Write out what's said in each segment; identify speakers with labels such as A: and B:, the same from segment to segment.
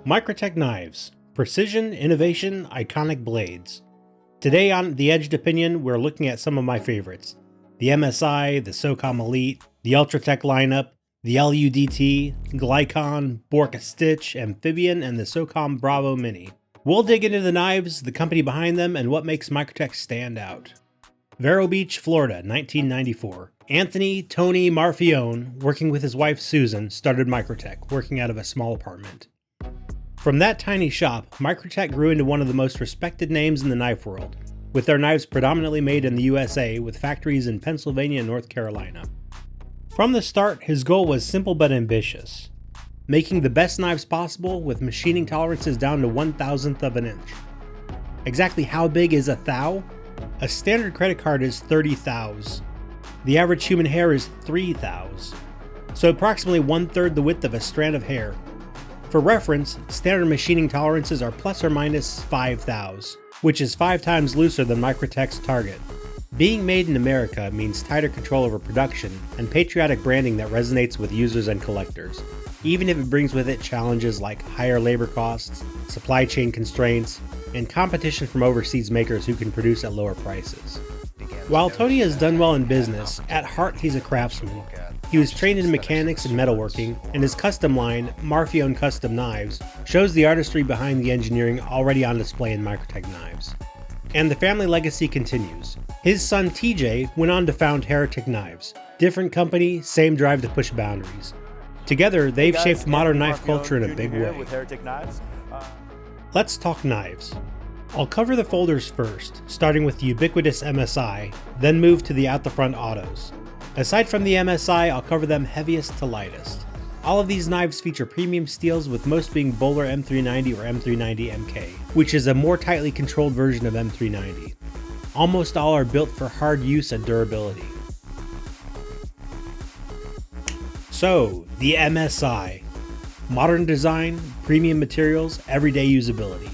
A: Microtech Knives. Precision, innovation, iconic blades. Today on The Edged Opinion, we're looking at some of my favorites. The MSI, the SOCOM Elite, the Ultratech lineup, the LUDT, Glycon, Borca Stitch, Amphibian, and the SOCOM Bravo Mini. We'll dig into the knives, the company behind them, and what makes Microtech stand out. Vero Beach, Florida, 1994. Anthony Tony Marfione, working with his wife Susan, started Microtech, working out of a small apartment. From that tiny shop, Microtech grew into one of the most respected names in the knife world, with their knives predominantly made in the USA with factories in Pennsylvania and North Carolina. From the start, his goal was simple but ambitious, making the best knives possible with machining tolerances down to 1/1000th of an inch. Exactly how big is a thou? A standard credit card is 30 thous. The average human hair is 3 thous, so approximately 1/3 the width of a strand of hair. For reference, standard machining tolerances are plus or minus 5 thous, which is 5 times looser than Microtech's target. Being made in America means tighter control over production and patriotic branding that resonates with users and collectors, even if it brings with it challenges like higher labor costs, supply chain constraints, and competition from overseas makers who can produce at lower prices. While Tony has done well in business, at heart he's a craftsman. He was trained in mechanics and metalworking, and his custom line, Marfione Custom Knives, shows the artistry behind the engineering already on display in Microtech Knives. And the family legacy continues. His son TJ went on to found Heretic Knives. Different company, same drive to push boundaries. Together, they've shaped modern knife culture in a big way. Let's talk knives. I'll cover the folders first, starting with the ubiquitous MSI, then move to the out-the-front autos. Aside from the MSI, I'll cover them heaviest to lightest. All of these knives feature premium steels, with most being Bowler M390 or M390 MK, which is a more tightly controlled version of M390. Almost all are built for hard use and durability. So, the MSI. Modern design, premium materials, everyday usability.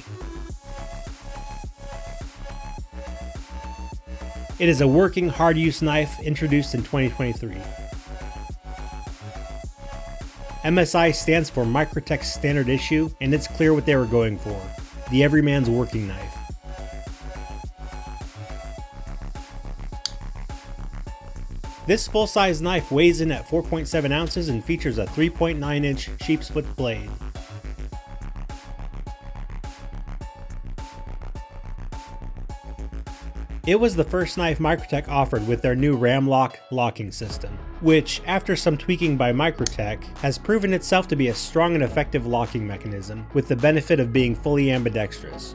A: It is a working, hard-use knife introduced in 2023. MSI stands for Microtech Standard Issue, and it's clear what they were going for: the everyman's working knife. This full-size knife weighs in at 4.7 ounces and features a 3.9-inch sheepsplit blade. It was the first knife Microtech offered with their new Ramlock locking system, which, after some tweaking by Microtech, has proven itself to be a strong and effective locking mechanism, with the benefit of being fully ambidextrous.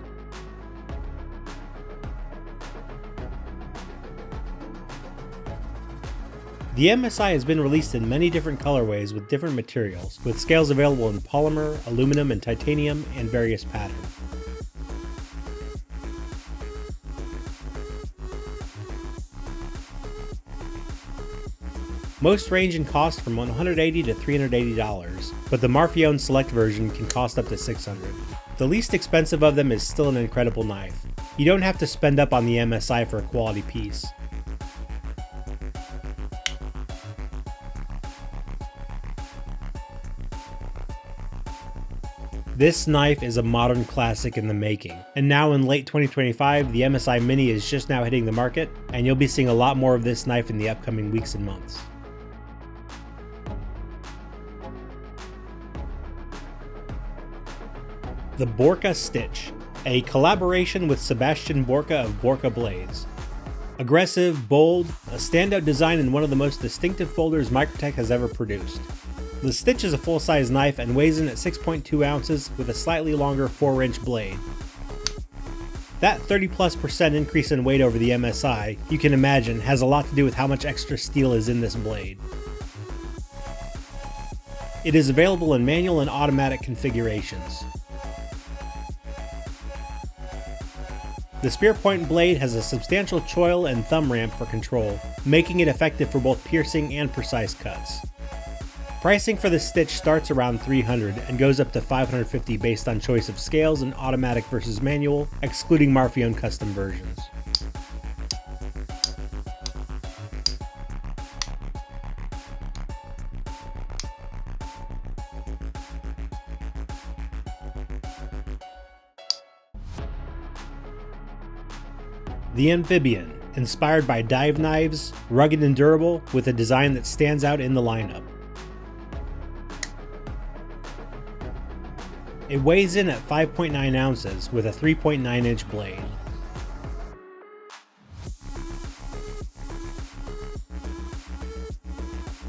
A: The MSI has been released in many different colorways with different materials, with scales available in polymer, aluminum, and titanium, and various patterns. Most range in cost from $180 to $380, but the Marfione Select version can cost up to $600. The least expensive of them is still an incredible knife. You don't have to spend up on the MSI for a quality piece. This knife is a modern classic in the making, and now in late 2025, the MSI Mini is just now hitting the market, and you'll be seeing a lot more of this knife in the upcoming weeks and months. The Borca Stitch, a collaboration with Sebastian Borca of Borca Blades. Aggressive, bold, a standout design and one of the most distinctive folders Microtech has ever produced. The Stitch is a full-size knife and weighs in at 6.2 ounces with a slightly longer 4-inch blade. That 30+% increase in weight over the MSI, you can imagine, has a lot to do with how much extra steel is in this blade. It is available in manual and automatic configurations. The spear point blade has a substantial choil and thumb ramp for control, making it effective for both piercing and precise cuts. Pricing for the Stitch starts around $300 and goes up to $550 based on choice of scales and automatic versus manual, excluding Marfione custom versions. The Amphibian, inspired by dive knives, rugged and durable, with a design that stands out in the lineup. It weighs in at 5.9 ounces with a 3.9 inch blade.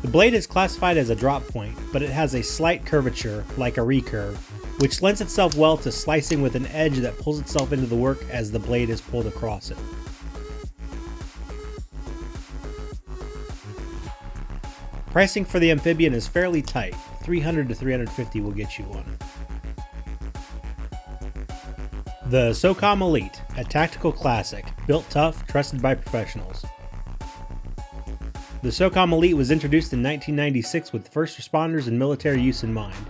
A: The blade is classified as a drop point, but it has a slight curvature, like a recurve, which lends itself well to slicing with an edge that pulls itself into the work as the blade is pulled across it. Pricing for the Amphibian is fairly tight. $300 to $350 will get you one. The SOCOM Elite, a tactical classic, built tough, trusted by professionals. The SOCOM Elite was introduced in 1996 with first responders and military use in mind.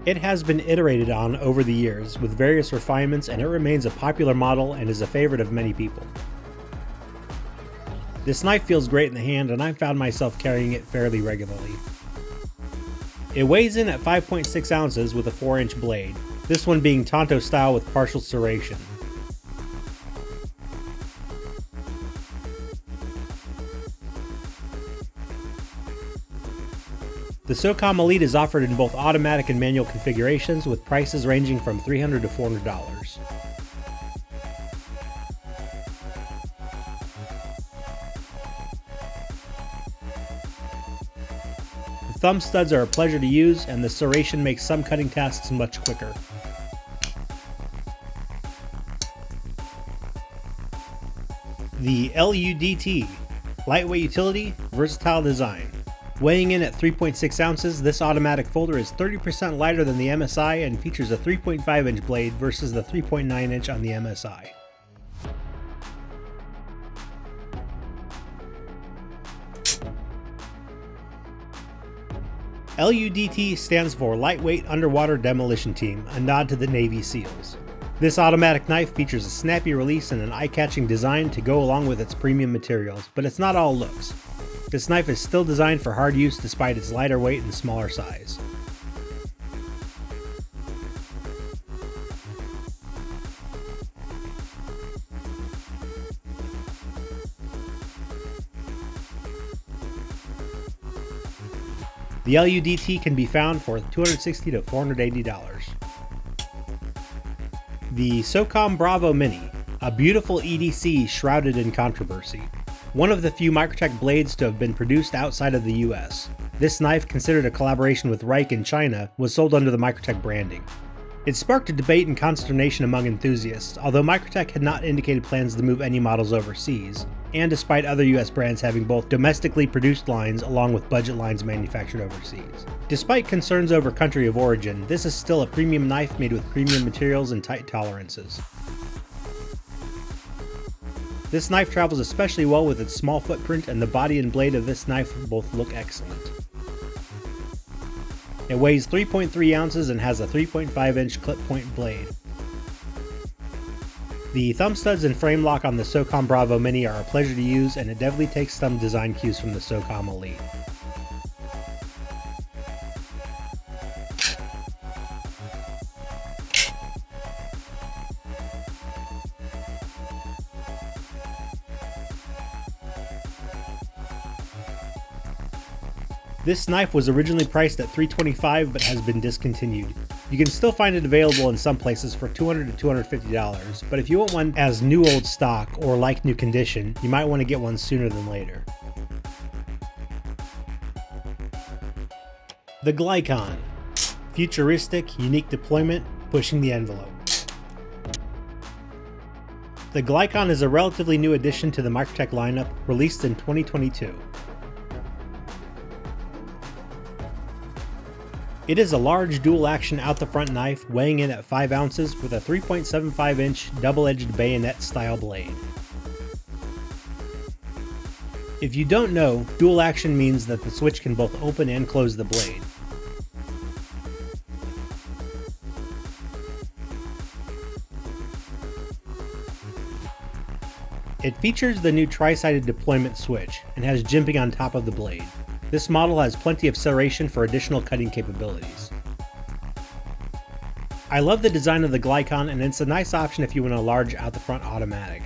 A: It has been iterated on over the years with various refinements, and it remains a popular model and is a favorite of many people. This knife feels great in the hand, and I've found myself carrying it fairly regularly. It weighs in at 5.6 ounces with a 4-inch blade, this one being Tonto style with partial serration. The SOCOM Elite is offered in both automatic and manual configurations, with prices ranging from $300 to $400. The thumb studs are a pleasure to use, and the serration makes some cutting tasks much quicker. The LUDT, lightweight utility, versatile design. Weighing in at 3.6 ounces, this automatic folder is 30% lighter than the MSI and features a 3.5 inch blade versus the 3.9 inch on the MSI. LUDT stands for Lightweight Underwater Demolition Team, a nod to the Navy SEALs. This automatic knife features a snappy release and an eye-catching design to go along with its premium materials, but it's not all looks. This knife is still designed for hard use despite its lighter weight and smaller size. The LUDT can be found for $260 to $480. The SOCOM Bravo Mini, a beautiful EDC shrouded in controversy. One of the few Microtech blades to have been produced outside of the US. This knife, considered a collaboration with Reich in China, was sold under the Microtech branding. It sparked a debate and consternation among enthusiasts, although Microtech had not indicated plans to move any models overseas, and despite other US brands having both domestically produced lines along with budget lines manufactured overseas. Despite concerns over country of origin, this is still a premium knife made with premium materials and tight tolerances. This knife travels especially well with its small footprint, and the body and blade of this knife both look excellent. It weighs 3.3 ounces and has a 3.5 inch clip point blade. The thumb studs and frame lock on the SOCOM Bravo Mini are a pleasure to use, and it definitely takes some design cues from the SOCOM Elite. This knife was originally priced at $325 but has been discontinued. You can still find it available in some places for $200 to $250, but if you want one as new old stock or like new condition, you might want to get one sooner than later. The Glycon, futuristic, unique deployment, pushing the envelope. The Glycon is a relatively new addition to the Microtech lineup, released in 2022. It is a large dual-action out-the-front knife weighing in at 5 ounces with a 3.75-inch double-edged bayonet-style blade. If you don't know, dual-action means that the switch can both open and close the blade. It features the new tri-sided deployment switch and has jimping on top of the blade. This model has plenty of serration for additional cutting capabilities. I love the design of the Glycon, and it's a nice option if you want a large out-the-front automatic.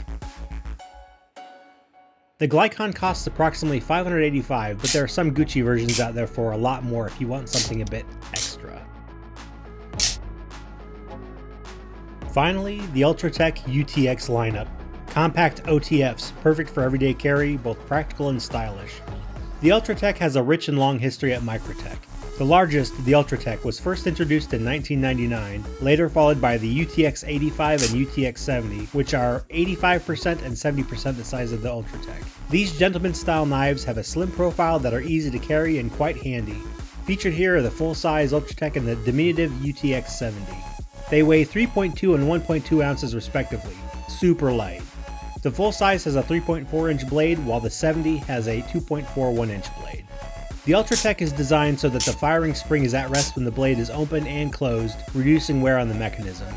A: The Glycon costs approximately $585, but there are some Gucci versions out there for a lot more if you want something a bit extra. Finally, the Ultratech UTX lineup. Compact OTFs, perfect for everyday carry, both practical and stylish. The Ultratech has a rich and long history at Microtech. The largest, the Ultratech, was first introduced in 1999, later followed by the UTX 85 and UTX 70, which are 85% and 70% the size of the Ultratech. These gentleman-style knives have a slim profile that are easy to carry and quite handy. Featured here are the full-size Ultratech and the diminutive UTX 70. They weigh 3.2 and 1.2 ounces respectively, super light. The full-size has a 3.4-inch blade, while the 70 has a 2.41-inch blade. The Ultratech is designed so that the firing spring is at rest when the blade is open and closed, reducing wear on the mechanism.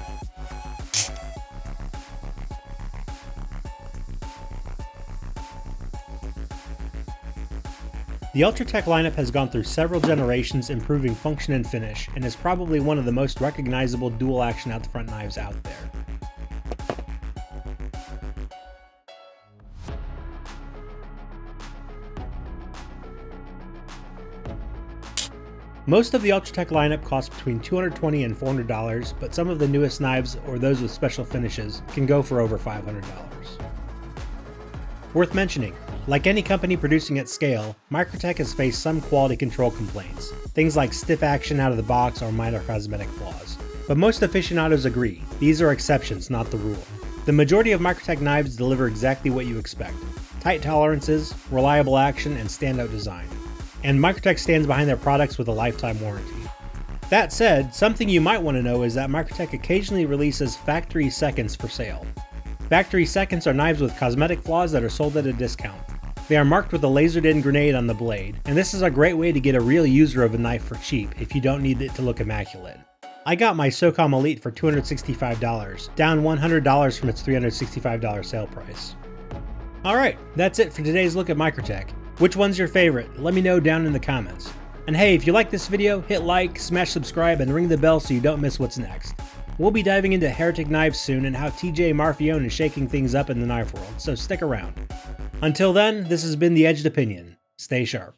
A: The Ultratech lineup has gone through several generations, improving function and finish, and is probably one of the most recognizable dual-action out-the-front knives out there. Most of the Ultratech lineup costs between $220 and $400, but some of the newest knives, or those with special finishes, can go for over $500. Worth mentioning, like any company producing at scale, Microtech has faced some quality control complaints, things like stiff action out of the box or minor cosmetic flaws. But most aficionados agree, these are exceptions, not the rule. The majority of Microtech knives deliver exactly what you expect: tight tolerances, reliable action, and standout design. And Microtech stands behind their products with a lifetime warranty. That said, something you might want to know is that Microtech occasionally releases factory seconds for sale. Factory seconds are knives with cosmetic flaws that are sold at a discount. They are marked with a lasered-in grenade on the blade, and this is a great way to get a real user of a knife for cheap if you don't need it to look immaculate. I got my SOCOM Elite for $265, down $100 from its $365 sale price. Alright, that's it for today's look at Microtech. Which one's your favorite? Let me know down in the comments. And hey, if you like this video, hit like, smash subscribe, and ring the bell so you don't miss what's next. We'll be diving into Heretic Knives soon and how TJ Marfione is shaking things up in the knife world, so stick around. Until then, this has been The Edged Opinion. Stay sharp.